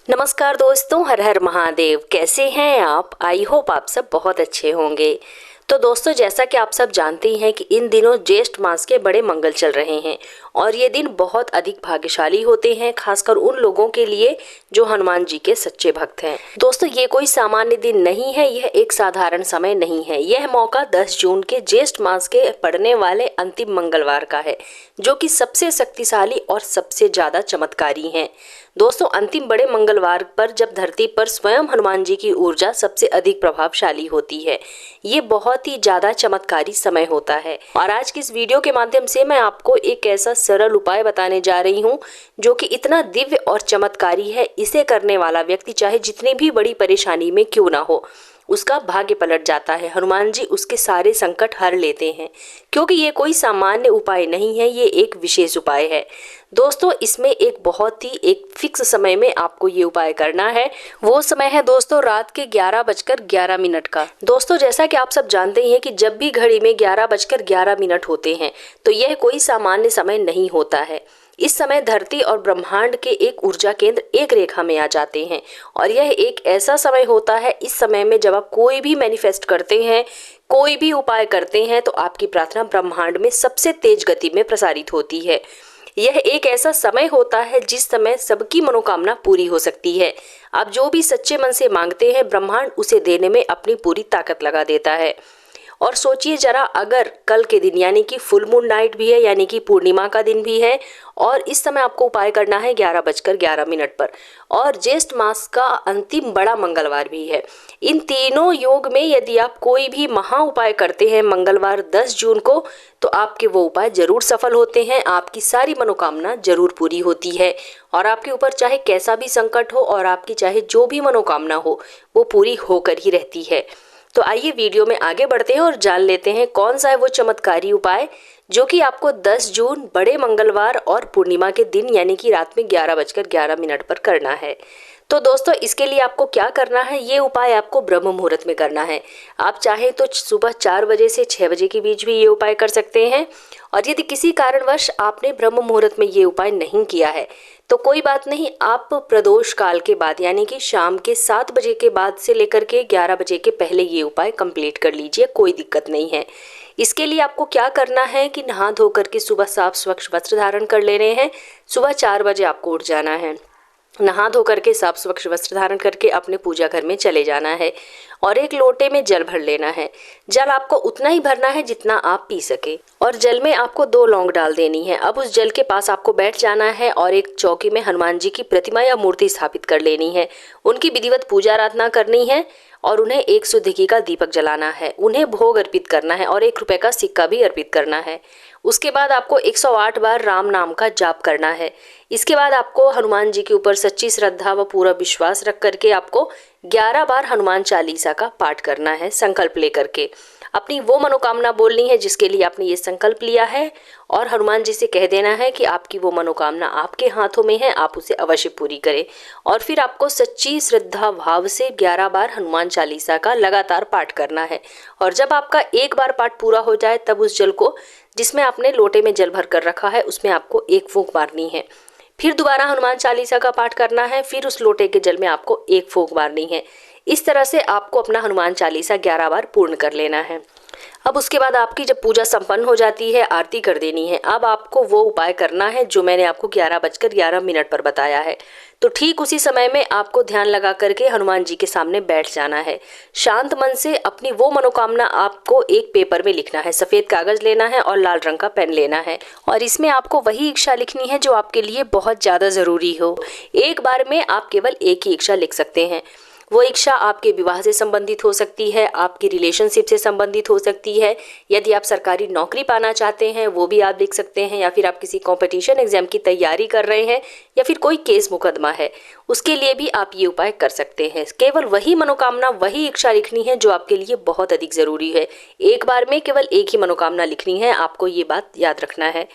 नमस्कार दोस्तों, हर हर महादेव। कैसे हैं आप? आई होप आप सब बहुत अच्छे होंगे। तो दोस्तों, जैसा कि आप सब जानते ही हैं कि इन दिनों ज्येष्ठ मास के बड़े मंगल चल रहे हैं और ये दिन बहुत अधिक भाग्यशाली होते हैं, खासकर उन लोगों के लिए जो हनुमान जी के सच्चे भक्त हैं। दोस्तों, ये कोई सामान्य दिन नहीं है, यह एक साधारण समय नहीं है। यह मौका 10 जून के ज्येष्ठ मास के पड़ने वाले अंतिम मंगलवार का है, जो कि सबसे शक्तिशाली और सबसे ज्यादा चमत्कारी है। दोस्तों, अंतिम बड़े मंगलवार पर जब धरती पर स्वयं हनुमान जी की ऊर्जा सबसे अधिक प्रभावशाली होती है, ये बहुत ही ज्यादा चमत्कारी समय होता है। और आज की इस वीडियो के माध्यम से मैं आपको एक ऐसा सरल उपाय बताने जा रही हूँ जो कि इतना दिव्य और चमत्कारी है, इसे करने वाला व्यक्ति चाहे जितनी भी बड़ी परेशानी में क्यों ना हो, उसका भाग्य पलट जाता है। हनुमान जी उसके सारे संकट हर लेते हैं, क्योंकि ये कोई सामान्य उपाय नहीं है, ये एक विशेष उपाय है। दोस्तों, इसमें एक बहुत ही एक फिक्स समय में आपको ये उपाय करना है। वो समय है दोस्तों रात के 11:11 का। दोस्तों, जैसा कि आप सब जानते ही हैं कि जब भी घड़ी में 11:11 होते हैं तो यह कोई सामान्य समय नहीं होता है। इस समय धरती और ब्रह्मांड के एक ऊर्जा केंद्र एक रेखा में आ जाते हैं और यह एक ऐसा समय होता है, इस समय में जब आप कोई भी मैनिफेस्ट करते हैं, कोई भी उपाय करते हैं, तो आपकी प्रार्थना ब्रह्मांड में सबसे तेज गति में प्रसारित होती है। यह एक ऐसा समय होता है जिस समय सबकी मनोकामना पूरी हो सकती है। आप जो भी सच्चे मन से मांगते हैं, ब्रह्मांड उसे देने में अपनी पूरी ताकत लगा देता है। और सोचिए जरा, अगर कल के दिन यानी कि फुल मून नाइट भी है, यानी कि पूर्णिमा का दिन भी है, और इस समय आपको उपाय करना है 11:11 पर, और ज्येष्ठ मास का अंतिम बड़ा मंगलवार भी है। इन तीनों योग में यदि आप कोई भी महा उपाय करते हैं मंगलवार 10 जून को, तो आपके वो उपाय जरूर सफल होते हैं, आपकी सारी मनोकामना जरूर पूरी होती है और आपके ऊपर चाहे कैसा भी संकट हो और आपकी चाहे जो भी मनोकामना हो, वो पूरी होकर ही रहती है। तो आइए वीडियो में आगे बढ़ते हैं और जान लेते हैं कौन सा है वो चमत्कारी उपाय जो कि आपको 10 जून बड़े मंगलवार और पूर्णिमा के दिन यानी कि रात में 11:11 पर करना है। तो दोस्तों, इसके लिए आपको क्या करना है, ये उपाय आपको ब्रह्म मुहूर्त में करना है। आप चाहें तो सुबह 4 बजे से 6 बजे के बीच भी ये उपाय कर सकते हैं। और यदि किसी कारणवश आपने ब्रह्म मुहूर्त में ये उपाय नहीं किया है तो कोई बात नहीं, आप प्रदोष काल के बाद यानी कि शाम के 7 बजे के बाद से लेकर के 11 बजे के पहले ये उपाय कंप्लीट कर लीजिए, कोई दिक्कत नहीं है। इसके लिए आपको क्या करना है कि नहा धो करके सुबह साफ स्वच्छ वस्त्र धारण कर लेने हैं। सुबह 4 बजे आपको उठ जाना है, नहा धो करके साफ स्वच्छ वस्त्र धारण करके अपने पूजा घर में चले जाना है और एक लोटे में जल भर लेना है। जल आपको उतना ही भरना है जितना आप पी सके और जल में आपको 2 लौंग डाल देनी है। अब उस जल के पास आपको बैठ जाना है और एक चौकी में हनुमान जी की प्रतिमा या मूर्ति स्थापित कर लेनी है। उनकी विधिवत पूजा आराधना करनी है और उन्हें 100 घी का दीपक जलाना है। उन्हें भोग अर्पित करना है और 1 रुपए का सिक्का भी अर्पित करना है। उसके बाद आपको 108 बार राम नाम का जाप करना है। इसके बाद आपको हनुमान जी के ऊपर सच्ची श्रद्धा व पूरा विश्वास रख करके आपको 11 बार हनुमान चालीसा का पाठ करना है, संकल्प लेकर के। अपनी वो मनोकामना बोलनी है जिसके लिए आपने ये संकल्प लिया है और हनुमान जी से कह देना है कि आपकी वो मनोकामना आपके हाथों में है, आप उसे अवश्य पूरी करें। और फिर आपको सच्ची श्रद्धा भाव से 11 बार हनुमान चालीसा का लगातार पाठ करना है। और जब आपका एक बार पाठ पूरा हो जाए तब उस जल को, जिसमें आपने लोटे में जल भर कर रखा है, उसमें आपको एक फूंक मारनी है। फिर दोबारा हनुमान चालीसा का पाठ करना है, फिर उस लोटे के जल में आपको एक फूंक मारनी है। इस तरह से आपको अपना हनुमान चालीसा 11 बार पूर्ण कर लेना है। अब उसके बाद आपकी जब पूजा संपन्न हो जाती है, आरती कर देनी है। अब आपको वो उपाय करना है जो मैंने आपको 11:11 पर बताया है। तो ठीक उसी समय में आपको ध्यान लगा करके हनुमान जी के सामने बैठ जाना है। शांत मन से अपनी वो मनोकामना आपको एक पेपर में लिखना है। सफेद कागज लेना है और लाल रंग का पेन लेना है और इसमें आपको वही इच्छा लिखनी है जो आपके लिए बहुत ज्यादा जरूरी हो। एक बार में आप केवल एक ही इच्छा लिख सकते हैं। वो इच्छा आपके विवाह से संबंधित हो सकती है, आपकी रिलेशनशिप से संबंधित हो सकती है। यदि आप सरकारी नौकरी पाना चाहते हैं वो भी आप लिख सकते हैं, या फिर आप किसी कंपटीशन एग्जाम की तैयारी कर रहे हैं, या फिर कोई केस मुकदमा है, उसके लिए भी आप ये उपाय कर सकते हैं। केवल वही मनोकामना, वही इच्छा लिखनी है जो आपके लिए बहुत अधिक जरूरी है। एक बार में केवल एक ही मनोकामना लिखनी है, आपको ये बात याद रखना है।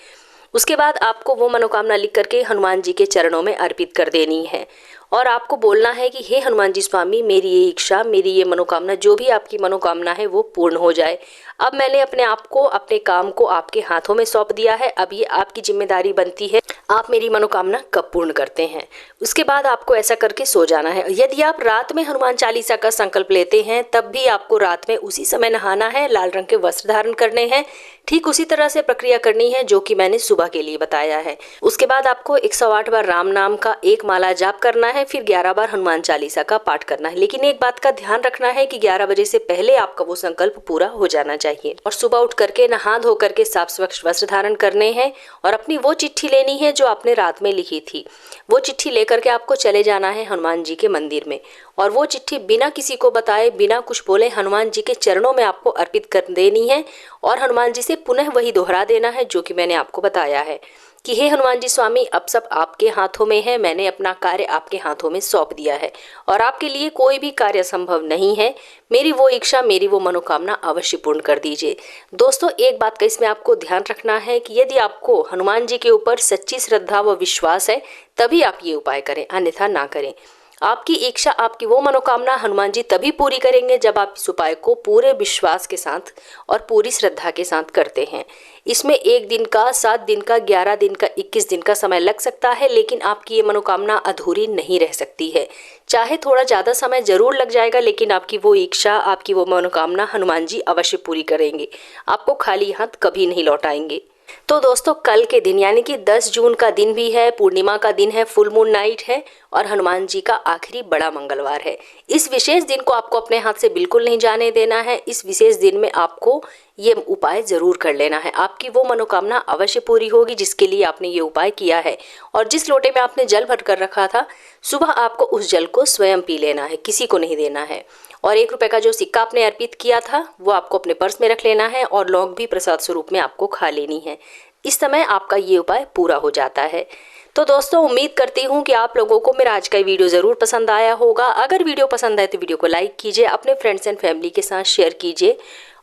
उसके बाद आपको वो मनोकामना लिख करके हनुमान जी के चरणों में अर्पित कर देनी है और आपको बोलना है कि हे हनुमान जी स्वामी, मेरी ये इच्छा, मेरी ये मनोकामना, जो भी आपकी मनोकामना है वो पूर्ण हो जाए। अब मैंने अपने आप को, अपने काम को आपके हाथों में सौंप दिया है। अब ये आपकी जिम्मेदारी बनती है, आप मेरी मनोकामना कब पूर्ण करते हैं। उसके बाद आपको ऐसा करके सो जाना है। यदि आप रात में हनुमान चालीसा का संकल्प लेते हैं तब भी आपको रात में उसी समय नहाना है, लाल रंग के वस्त्र धारण करने हैं। ठीक उसी तरह से प्रक्रिया करनी है जो कि मैंने सुबह के लिए बताया है। उसके बाद आपको 108 बार राम नाम का एक माला जाप करना है, फिर 11 बार हनुमान चालीसा का पाठ करना है। लेकिन एक बात का ध्यान रखना है कि 11 बजे से पहले आपका वो संकल्प पूरा हो जाना चाहिए। और सुबह उठ करके नहा धो करके साफ स्वच्छ वस्त्र धारण करने हैं और अपनी वो चिट्ठी लेनी है जो आपने रात में लिखी थी। वो चिट्ठी लेकर के आपको चले जाना है हनुमान जी के मंदिर में, और वो चिट्ठी बिना किसी को बताए, बिना कुछ बोले हनुमान जी के चरणों में आपको अर्पित कर देनी है और हनुमान जी से पुनः वही दोहरा देना है जो कि मैंने आपको बताया है कि हे हनुमान जी स्वामी, अब सब आपके हाथों में है, मैंने अपना कार्य आपके हाथों में सौंप दिया है और आपके लिए कोई भी कार्य संभव नहीं है। मेरी वो इच्छा, मेरी वो मनोकामना अवश्य पूर्ण कर दीजिए। दोस्तों, एक बात का इसमें आपको ध्यान रखना है कि यदि आपको हनुमान जी के ऊपर सच्ची श्रद्धा व विश्वास है तभी आप ये उपाय करें, अन्यथा ना करें। आपकी इच्छा, आपकी वो मनोकामना हनुमान जी तभी पूरी करेंगे जब आप इस उपाय को पूरे विश्वास के साथ और पूरी श्रद्धा के साथ करते हैं। इसमें 1 दिन का, 7 दिन का, 11 दिन का, 21 दिन का समय लग सकता है, लेकिन आपकी ये मनोकामना अधूरी नहीं रह सकती है। चाहे थोड़ा ज़्यादा समय जरूर लग जाएगा, लेकिन आपकी वो इच्छा, आपकी वो मनोकामना हनुमान जी अवश्य पूरी करेंगे। आपको खाली हाथ कभी नहीं लौटाएंगे। तो दोस्तों, कल के दिन यानी कि 10 जून का दिन भी है, पूर्णिमा का दिन है, फुल मून नाइट है और हनुमान जी का आखिरी बड़ा मंगलवार है। इस विशेष दिन को आपको अपने हाथ से बिल्कुल नहीं जाने देना है। इस विशेष दिन में आपको ये उपाय जरूर कर लेना है। आपकी वो मनोकामना अवश्य पूरी होगी जिसके लिए आपने ये उपाय किया है। और जिस लोटे में आपने जल भर कर रखा था, सुबह आपको उस जल को स्वयं पी लेना है, किसी को नहीं देना है। और 1 रुपये का जो सिक्का आपने अर्पित किया था वो आपको अपने पर्स में रख लेना है और लौंग भी प्रसाद स्वरूप में आपको खा लेनी है। इस समय आपका ये उपाय पूरा हो जाता है। तो दोस्तों, उम्मीद करती हूँ कि आप लोगों को मेरा आज का वीडियो ज़रूर पसंद आया होगा। अगर वीडियो पसंद आए तो वीडियो को लाइक कीजिए, अपने फ्रेंड्स एंड फैमिली के साथ शेयर कीजिए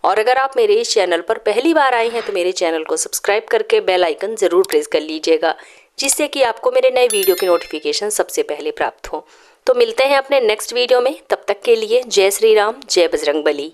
और अगर आप मेरे इस चैनल पर पहली बार आए हैं तो मेरे चैनल को सब्सक्राइब करके बेल आइकन ज़रूर प्रेस कर लीजिएगा, जिससे कि आपको मेरे नए वीडियो की नोटिफिकेशन सबसे पहले प्राप्त हो। तो मिलते हैं अपने नेक्स्ट वीडियो में, तब तक के लिए जय श्री राम, जय बजरंगबली।